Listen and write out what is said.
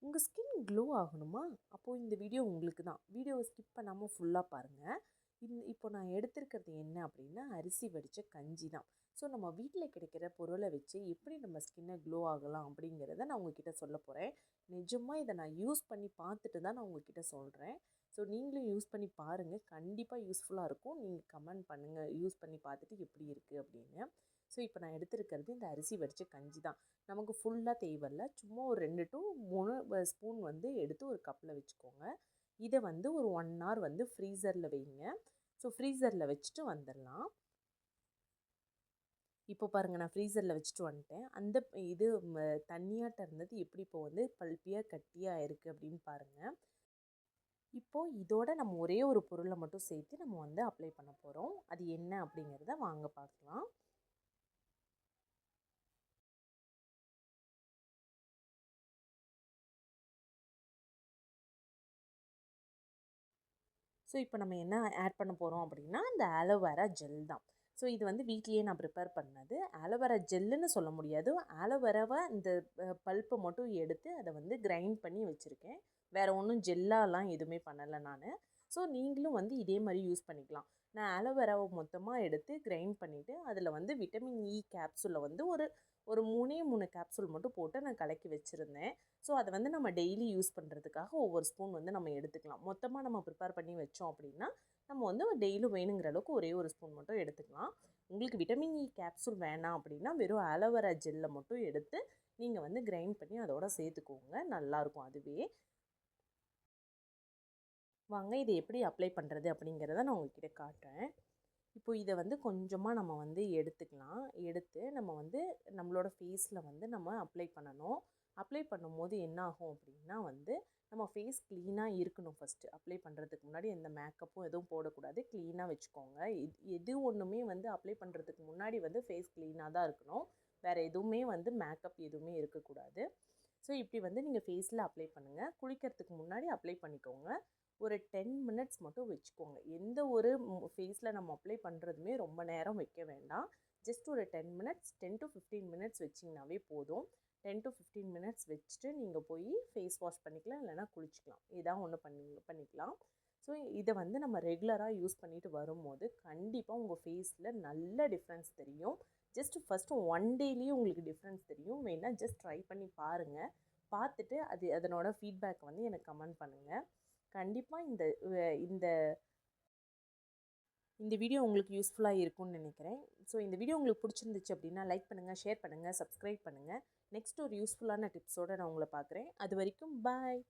உங்கள் skin glow ஆகணுமா? அப்போது இந்த வீடியோ உங்களுக்கு தான். வீடியோவை ஸ்கிப் பண்ணாமல் ஃபுல்லாக பாருங்கள். இப்போ நான் எடுத்திருக்கிறது என்ன அப்படின்னா, அரிசி வடித்த கஞ்சி தான். ஸோ நம்ம வீட்டில் கிடைக்கிற பொருளை வச்சு எப்படி நம்ம ஸ்கின்னை க்ளோ ஆகலாம் அப்படிங்கிறத நான் உங்ககிட்ட சொல்ல போகிறேன். நிஜமாக இதை நான் யூஸ் பண்ணி பார்த்துட்டு தான் நான் உங்ககிட்ட சொல்கிறேன். ஸோ நீங்களும் யூஸ் பண்ணி பாருங்கள். கண்டிப்பாக யூஸ்ஃபுல்லாக இருக்கும். நீங்கள் கமெண்ட் பண்ணுங்கள் யூஸ் பண்ணி பார்த்துட்டு எப்படி இருக்குது அப்படின்னு. ஸோ இப்போ நான் எடுத்திருக்கிறது இந்த அரிசி வடித்த கஞ்சி தான். நமக்கு ஃபுல்லாக தேவையில்ல. சும்மா ஒரு 2 to 3 ஸ்பூன் வந்து எடுத்து ஒரு கப்பில் வச்சுக்கோங்க. இதை வந்து ஒரு 1 hour வந்து ஃப்ரீசரில் வைங்க. ஸோ ஃப்ரீசரில் வச்சுட்டு வந்துடலாம். இப்போ பாருங்கள், நான் ஃப்ரீசரில் வச்சுட்டு வந்துட்டேன். அந்த இது தண்ணியாட்டம் இருந்தது எப்படி இப்போ வந்து பல்பியாக கட்டியாக இருக்குது அப்படின்னு பாருங்கள். இப்போது இதோட நம்ம ஒரே ஒரு பொருளை மட்டும் சேர்த்து நம்ம வந்து அப்ளை பண்ண போகிறோம். அது என்ன அப்படிங்கிறத வாங்க பார்க்கலாம். ஸோ இப்போ நம்ம என்ன ஆட் பண்ண போகிறோம் அப்படின்னா, இந்த ஆலோவேரா ஜெல் தான். ஸோ இது வந்து வீட்லேயே நான் ப்ரிப்பேர் பண்ணது. ஆலோவேரா ஜெல்லுன்னு சொல்ல முடியாது. ஆலோவேராவை இந்த பல்ப்பை மட்டும் எடுத்து அதை வந்து கிரைண்ட் பண்ணி வச்சுருக்கேன். வேறு ஒன்றும் ஜெல்லாலாம் எதுவுமே பண்ணலை நான். ஸோ நீங்களும் வந்து இதே மாதிரி யூஸ் பண்ணிக்கலாம். நான் ஆலோவேராவை மொத்தமாக எடுத்து கிரைண்ட் பண்ணிவிட்டு அதில் வந்து விட்டமின் இ கேப்சூலில் வந்து ஒரு ஒரு 3 கேப்சூல் மட்டும் போட்டு நான் கலக்கி வச்சுருந்தேன். ஸோ அதை வந்து நம்ம டெய்லி யூஸ் பண்ணுறதுக்காக ஒவ்வொரு ஸ்பூன் வந்து நம்ம எடுத்துக்கலாம். மொத்தமாக நம்ம ப்ரிப்பேர் பண்ணி வச்சோம் அப்படின்னா நம்ம வந்து டெய்லியும் வேணுங்கிற அளவுக்கு ஒரே ஒரு ஸ்பூன் மட்டும் எடுத்துக்கலாம். உங்களுக்கு விட்டமின் இ கேப்சூல் வேணாம் அப்படின்னா வெறும் ஆலோவேரா ஜெல்லை மட்டும் எடுத்து நீங்கள் வந்து கிரைண்ட் பண்ணி அதோட சேர்த்துக்கோங்க. நல்லாயிருக்கும் அதுவே. வாங்க இதை எப்படி அப்ளை பண்ணுறது அப்படிங்கிறத நான் உங்ககிட்ட காட்டுறேன். இப்போ இதை வந்து கொஞ்சமாக நம்ம வந்து எடுத்துக்கலாம். எடுத்து நம்ம வந்து நம்மளோட ஃபேஸில் வந்து நம்ம அப்ளை பண்ணணும். அப்ளை பண்ணும்போது என்ன ஆகும் அப்படின்னா வந்து நம்ம ஃபேஸ் க்ளீனாக இருக்கணும். ஃபஸ்ட்டு அப்ளை பண்ணுறதுக்கு முன்னாடி எந்த மேக்கப்பும் எதுவும் போடக்கூடாது. க்ளீனாக வச்சுக்கோங்க. எது ஒன்றுமே வந்து அப்ளை பண்ணுறதுக்கு முன்னாடி வந்து ஃபேஸ் க்ளீனாக தான் இருக்கணும். வேறு எதுவுமே வந்து மேக்கப் எதுவுமே இருக்கக்கூடாது. ஸோ இப்படி வந்து நீங்கள் ஃபேஸில் அப்ளை பண்ணுங்கள். குளிக்கிறதுக்கு முன்னாடி அப்ளை பண்ணிக்கோங்க. ஒரு 10 மினிட்ஸ் மட்டும் வச்சுக்கோங்க. எந்த ஒரு ஃபேஸில் நம்ம அப்ளை பண்ணுறதுமே ரொம்ப நேரம் வைக்க வேண்டாம். ஜஸ்ட் ஒரு 10 மினிட்ஸ் 10 to 15 மினிட்ஸ் வச்சிங்கனாவே போதும். 10 to 15 மினிட்ஸ் வச்சுட்டு நீங்கள் போய் ஃபேஸ் வாஷ் பண்ணிக்கலாம், இல்லைனா குளிச்சிக்கலாம். இதான் ஒன்று பண்ணிக்கலாம். ஸோ இதை வந்து நம்ம ரெகுலராக யூஸ் பண்ணிட்டு வரும்போது கண்டிப்பாக உங்கள் ஃபேஸில் நல்ல டிஃப்ரென்ஸ் தெரியும். ஜஸ்ட் ஃபஸ்ட்டு 1 டேலேயே உங்களுக்கு டிஃப்ரென்ஸ் தெரியும். வேணால் ஜஸ்ட் ட்ரை பண்ணி பாருங்கள். பார்த்துட்டு அதனோட ஃபீட்பேக் வந்து எனக்கு கமெண்ட் பண்ணுங்கள். கண்டிப்பாக இந்த இந்த வீடியோ உங்களுக்கு யூஸ்ஃபுல்லாக இருக்கும்னு நினைக்கிறேன். ஸோ இந்த வீடியோ உங்களுக்கு பிடிச்சிருந்துச்சு அப்படின்னா லைக் பண்ணுங்கள், ஷேர் பண்ணுங்கள், சப்ஸ்கிரைப் பண்ணுங்கள். நெக்ஸ்ட் ஒரு யூஸ்ஃபுல்லான டிப்ஸோடு நான் உங்களை பார்க்குறேன். அது வரைக்கும் பாய்.